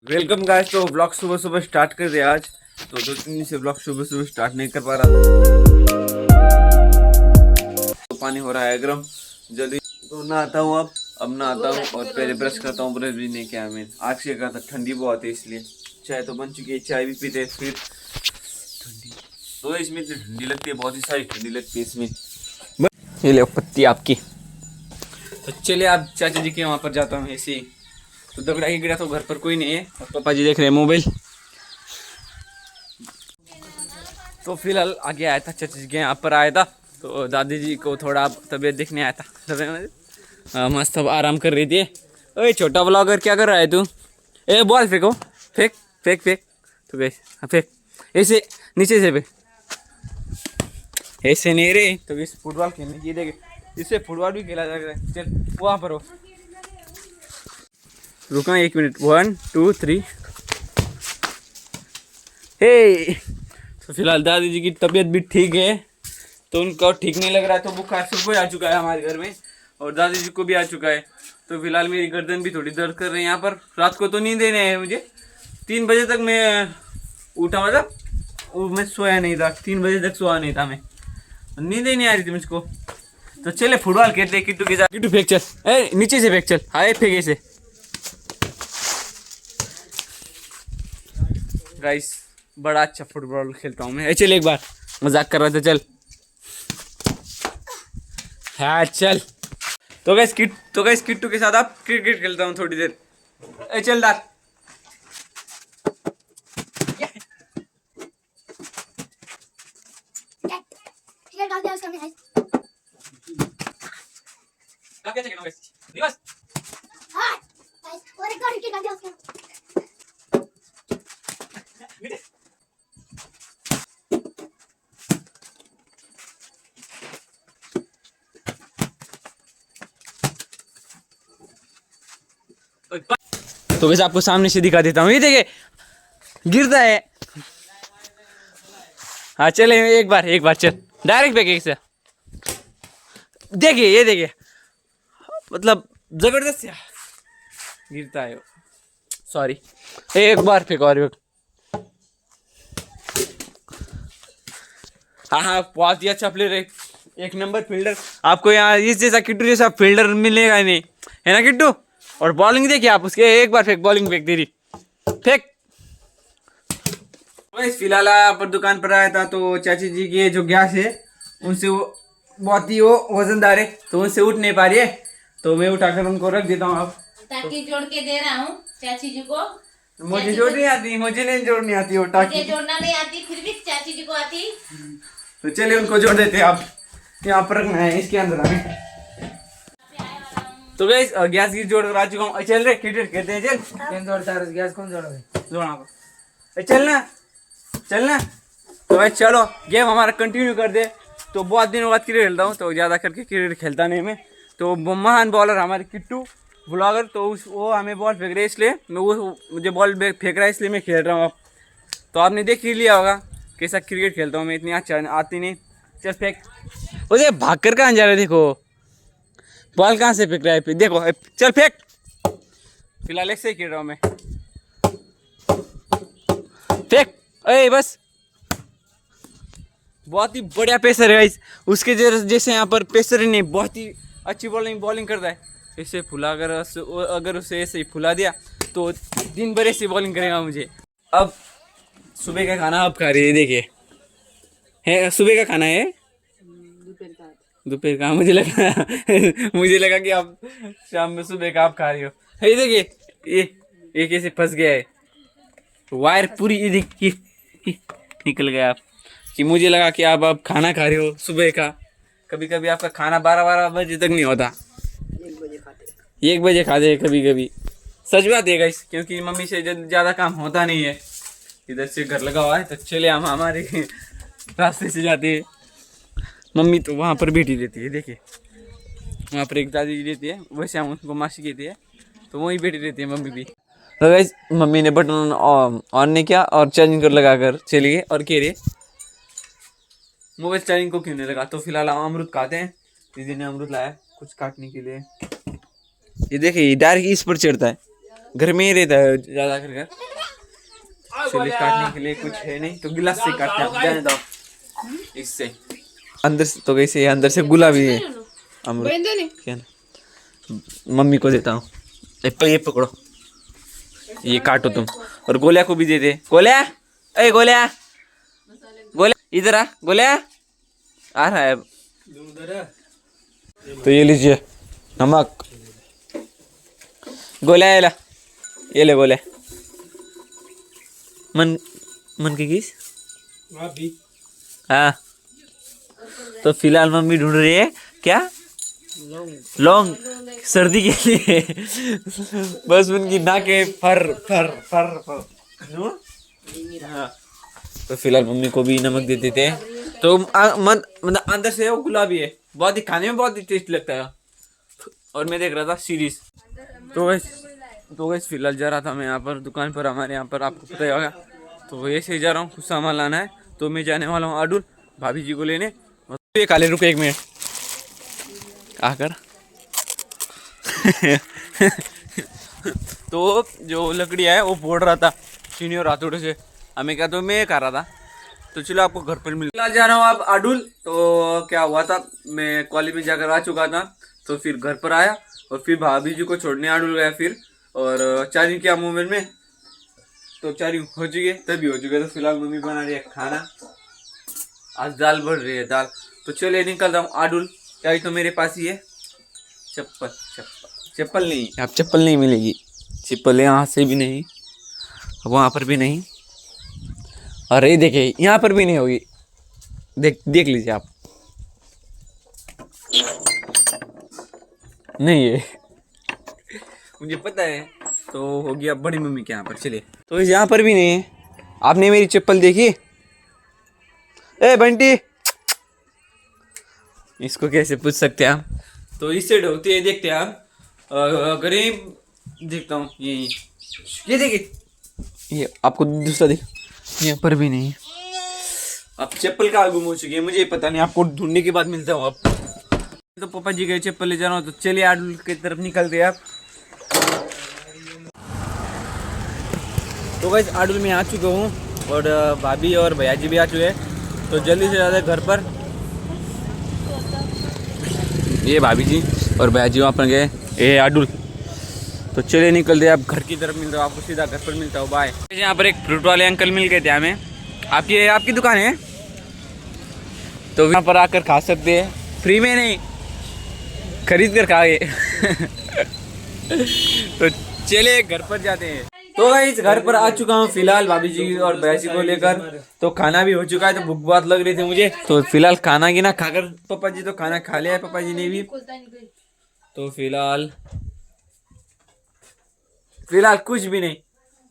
Welcome guys. तो vlog सुबह सुबह स्टार्ट कर दिया आज। तो 2-3 दिन से व्लॉग सुबह सुबह स्टार्ट नहीं कर पा रहा था। तो पानी हो रहा है गर्म, जल्दी तो नहाता हूँ। अब नहाता हूँ और पहले ब्रश करता हूँ। ब्रश भी नहीं किया मैंने आज के कहा था, ठंडी बहुत है इसलिए। चाय तो बन चुकी है, चाय भी पीते फिर ठंडी तो इसमें इतनी ठंडी लगती है, बहुत ही सारी ठंडी लगती है इसमें। ये ले पत्ती आपकी। तो चलिए आप चाचा जी के वहाँ पर जाता हूँ ऐसे ही। तो दगड़ा ही गिरा तो घर पर कोई नहीं है और पापा जी देख रहे हैं मोबाइल। तो फिलहाल आगे आया था, चाचा जी के यहाँ पर आया था। तो दादी जी को थोड़ा तबीयत देखने आया था। मस्त अब आराम कर रही थी। ओए छोटा ब्लॉगर क्या कर रहा है तू? ए बॉल फेंको, फेंक फेंक फेंक। तो गैस फेंक, ऐसे नीचे से फेंक, ऐसे नहीं रे। तो इस फुटबॉल खेलने की देखे, इससे फुटबॉल भी खेला जा रहा है। चल वहाँ पर हो, रुका 1 मिनट। 1 2 3 हे। तो फिलहाल दादी जी की तबीयत भी ठीक है। तो उनको ठीक नहीं लग रहा है, तो बुखार सबको आ चुका है हमारे घर में और दादी जी को भी आ चुका है। तो फिलहाल मेरी गर्दन भी थोड़ी दर्द कर रही है यहाँ पर। रात को तो नींद नहीं है मुझे। 3 बजे तक मैं उठा, मतलब मैं सोया नहीं था। 3 बजे तक सोया नहीं था मैं, नींद ही नहीं आ रही थी मुझको। तो चले फुटबॉल खेलते हैं किट्टू के साथ। किट्टू फेंक चल, ए नीचे से फेंक चल। हाय फेंक ऐसे। गाइस बड़ा अच्छा फुटबॉल खेलता हूँ मैं। चल एक बार मजाक कर रहा था, चल हाँ चल। तो गाइस किट्टू के साथ आप क्रिकेट खेलता हूँ थोड़ी देर। ए चल दार। तो वैसे आपको सामने से दिखा देता हूँ, ये देखिए गिरता है। हाँ चले एक बार चल डायरेक्ट फेंके से। देखिए ये देखिए, मतलब जबरदस्त गिरता है। सॉरी, एक बार फेंको और हाँ हाँ बहुत ही अच्छा प्लेयर है, एक नंबर फील्डर। आपको यहाँ इस जैसा किट्टू जैसा फील्डर मिलेगा नहीं, है ना किट्टू? और बॉलिंग देखिए आप उसके, एक बार फेंक, बॉलिंग फेंक तेरी, फेंक। फिलहाल यहाँ पर दुकान पर आया था। तो चाची जी की जो गैस है उनसे वो बहुत ही वो वजनदार है, तो उनसे उठ नहीं पा रही है। तो मैं उठाकर उनको रख देता हूँ। अब टाकी जोड़ के दे रहा हूँ चाची जी को। मुझे जोड़नी आती, मुझे नहीं जोड़नी आती वो टाकी। जोड़ना नहीं आती, फिर भी चाची जी को आती। तो चलिए उनको जोड़ देते हैं। आप यहाँ पर रखना है इसके अंदर हमें। तो गाइस गैस की जोड़ कर आ चुका हूँ। चल रे क्रिकेट खेलते हैं, चल। कौन जोड़ता है गैस? कौन जोड़ोगे? जोड़ा को चलना। तो भाई चलो गेम हमारा कंटिन्यू कर दे। तो बहुत दिनों बाद क्रिकेट खेलता हूँ, तो ज़्यादा करके क्रिकेट खेलता नहीं मैं। तो महान बॉलर हमारे किट्टू ब्लॉगर, तो वो हमें बॉल फेंक रहे, इसलिए मैं वो मुझे बॉल फेंक रहा है, इसलिए मैं खेल रहा हूँ अब। तो आपने देख ही लिया होगा कैसा क्रिकेट खेलता हूँ मैं, इतनी अच्छा आती नहीं। चल फेंक। उसे भाग कर कहाँ जा रहा है? देखो बॉल कहाँ से फेंक रहा है, देखो चल फेंक। फिलहाल ऐसे ही खेल रहा हूँ मैं, फेंक। अरे बस, बहुत ही बढ़िया पेसर है उसके जैसे यहाँ पर पेसर ही नहीं, बहुत ही अच्छी बॉलिंग करता है। ऐसे फुला अगर उसे ऐसे ही फुला दिया तो दिन भर ऐसे बॉलिंग करेगा मुझे। अब सुबह का खाना आप खा रही है, देखिए है सुबह का खाना है, दोपहर का मुझे लगा कि आप शाम में सुबह का आप खा रही हो। ये देखिए ये कैसे फंस गया है, वायर पूरी निकल गया। आप कि मुझे लगा कि आप अब खाना खा रहे हो सुबह का। कभी कभी आपका खाना 12 बजे तक नहीं होता, 1 बजे खाते हैं कभी कभी। सच बात है गाइस, क्योंकि मम्मी से ज़्यादा काम होता नहीं है, इधर से घर लगा हुआ है। तो चले हम हमारे रास्ते से जाते हैं। मम्मी तो वहाँ पर बैठी रहती है, देखिए वहाँ पर एक दादी रहती है, वैसे हम उनको मासी कहती है। तो वहीं बैठी रहती है मम्मी भी। तो गाइस मम्मी ने बटन ऑन नहीं किया और चार्जिंग कर लगा कर चली गई और कह रही मोबाइल चार्जिंग को क्यों नहीं लगा। तो फिलहाल हम अमरूद खाते हैं। दीदी ने अमरूद लाया कुछ काटने के लिए। ये देखिए डायरेक्ट इस पर चढ़ता है। घर में ही रहता है ज्यादा कर। चलिए काटने के लिए कुछ है नहीं तो गिलास से काटते हैं, जाने दो इससे। अंदर से तो कैसे अंदर से गुलाबी है अमरूद, क्या ना मम्मी को देता हूँ। ये पकड़ो, ये काटो तुम, और गोलिया को भी दे दे। गोलिया, अरे गोलिया, गोलिया इधर आ, गोलिया आ रहा है। तो ये लीजिए नमक, गोलिया ये ले गोलिया। मन की किस हाँ। तो फिलहाल मम्मी ढूंढ रही है क्या, लौंग सर्दी के लिए। बस उनकी नाके फर फर फर फर। हाँ। तो फिलहाल मम्मी को भी नमक दे देते हैं। तो मतलब अंदर से वो गुलाबी है, बहुत ही खाने में बहुत ही टेस्ट लगता है। और मैं देख रहा था सीरीज। तो वैसे फिलहाल जा रहा था मैं यहाँ पर दुकान पर, हमारे यहाँ पर आपको पता ही होगा। तो ऐसे ही जा रहा हूँ, कुछ सामान लाना है। तो मैं जाने वाला हूँ अडुल भाभी जी को लेने। ये काले रुको 1 मिनट आकर। तो जो लकड़ियाँ है वो फोड़ रहा था चीनी और हाथोड़े से, हमें क्या तो मैं खा रहा था। तो चलो आपको घर पर मिल जा रहा हूँ आप अडुल। तो क्या हुआ था, मैं कॉलेज में जाकर आ चुका था, तो फिर घर पर आया और फिर भाभी जी को छोड़ने अडुल गया फिर। और चार्जिंग किया मोबाइल में, तो चार्जिंग हो चुकी है, तभी हो चुका है। तो फिलहाल मम्मी बना रही है खाना, आज दाल बढ़ रही है दाल। तो चलिए निकल रहा हूँ अडुल। क्या तो मेरे पास ही है चप्पल नहीं, आप चप्पल नहीं मिलेगी, चप्पल यहाँ से भी नहीं, वहाँ पर भी नहीं, और ये देखिए यहाँ पर भी नहीं होगी। देख लीजिए आप, नहीं है। मुझे पता है। तो हो गया बड़ी मम्मी के यहाँ पर, चलिए। तो यहाँ पर भी नहीं है। आपने मेरी चप्पल देखी? ए बंटी, इसको कैसे पूछ सकते हैं आप? तो इससे ढोते हैं, देखते हैं आप। गरीब देखता हूँ ये देखिए, ये आपको दूसरा देख, यहाँ पर भी नहीं है। अब चप्पल कहाँ गुम हो चुकी है मुझे पता नहीं, आपको ढूंढने के बाद मिलता हूँ। अब तो पापा जी गए चप्पल ले जाना हो, तो चलिए अडुल की तरफ निकलते हैं आप। तो गाइस अडुल में आ चुका हूँ, और भाभी और भैया जी भी आ चुके हैं। तो जल्दी से ज़्यादा घर पर, ये भाभी जी और भैया जी वहाँ पर गए, ये अडुल। तो चलिए निकलते हैं आप घर की तरफ, मिलता हूँ आपको सीधा घर पर मिलता हूँ, बाय। यहाँ पर एक फ्रूट वाले अंकल मिल गए थे हमें। आपकी दुकान है, तो यहाँ पर आकर खा सकते हैं, फ्री में नहीं, खरीद कर खाए। तो चलिए घर पर जाते हैं। तो इस घर पर आ चुका हूँ फिलहाल भाभी जी और भैया जी को लेकर। तो खाना भी हो चुका है, तो भूख बहुत लग रही थी मुझे। तो फिलहाल खाना की ना खाकर, पापा जी तो खाना खा लिया है, पापा जी ने भी। तो फिलहाल कुछ भी नहीं।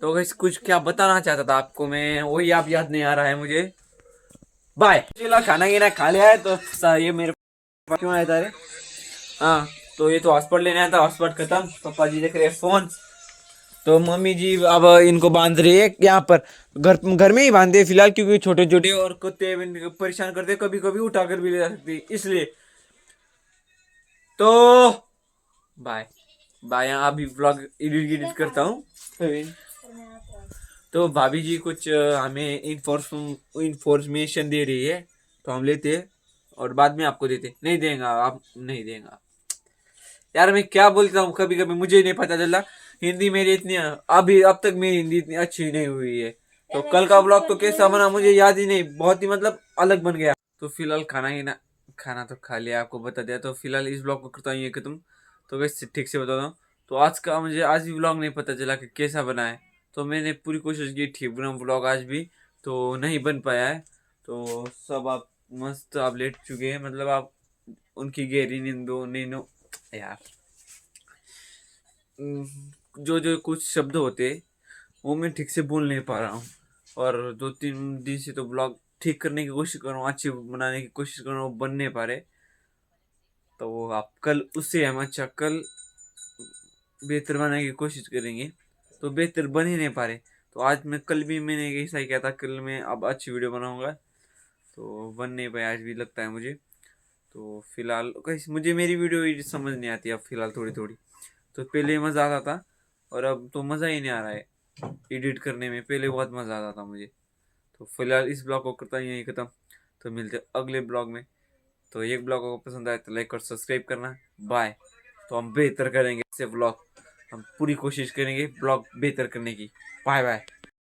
तो गाइस कुछ क्या बताना चाहता था आपको मैं, वही आप याद नहीं आ रहा है मुझे। बाय। फिलहाल खाना की ना खा लिया है। तो ये मेरे क्यों आया था रे? हाँ, तो ये तो हॉटस्पॉट लेने आया था, हॉटस्पॉट खत्म। पापा जी देख रहे हैं फोन। तो मम्मी जी अब इनको बांध रही है यहाँ पर, घर में ही बांधे फिलहाल, क्योंकि छोटे छोटे और कुत्ते परेशान करते, कभी कभी उठाकर भी ले जा सकती है, इसलिए। तो बाय बाय, यहाँ अभी व्लॉग एडिट करता हूँ। तो भाभी जी कुछ हमें इंफॉर्मेशन दे रही है, तो हम लेते हैं और बाद में आपको देते। नहीं देगा आप, नहीं देगा यार, मैं क्या बोलता हूँ, कभी कभी मुझे नहीं पता चलता। हिंदी मेरी इतनी अब तक मेरी हिंदी इतनी अच्छी नहीं हुई है। तो कल का ब्लॉग तो कैसा बना मुझे याद ही नहीं, बहुत ही मतलब अलग बन गया। तो फिलहाल खाना तो खा लिया, आपको बता दिया। तो फिलहाल इस ब्लॉग को करता हूँ ये कि तुम, तो वैसे ठीक से बता दो। तो आज भी ब्लॉग नहीं पता चला कि कैसा बना है। तो मैंने पूरी कोशिश की ठीक बनाऊँ ब्लॉग, आज भी तो नहीं बन पाया है। तो सब आप मस्त आप लेट चुके हैं, मतलब आप उनकी गहरी नींदो यार। जो जो कुछ शब्द होते वो मैं ठीक से बोल नहीं पा रहा हूँ, और 2-3 दिन से तो ब्लॉग ठीक करने की कोशिश कर रहा हूँ, अच्छी बनाने की कोशिश कर रहा हूँ, बन नहीं पा रहे। तो आप कल उससे हम अच्छा कल बेहतर बनाने की कोशिश करेंगे। तो बेहतर बन ही नहीं पा रहे। तो आज मैं कल भी मैंने ऐसा ही किया था, कल मैं अब अच्छी वीडियो बनाऊंगा, तो बन नहीं पाया आज भी लगता है मुझे। तो फिलहाल कैसे मुझे मेरी वीडियो समझ नहीं आती अब फिलहाल थोड़ी थोड़ी। तो पहले मज़ा आता था, और अब तो मज़ा ही नहीं आ रहा है एडिट करने में। पहले बहुत मज़ा आता था मुझे। तो फिलहाल इस ब्लॉग को करता ही यहीं खत्म। तो मिलते हैं अगले ब्लॉग में। तो एक ब्लॉग को पसंद आए तो लाइक और सब्सक्राइब करना। बाय। तो हम बेहतर करेंगे इससे ब्लॉग, हम पूरी कोशिश करेंगे ब्लॉग बेहतर करने की। Bye bye.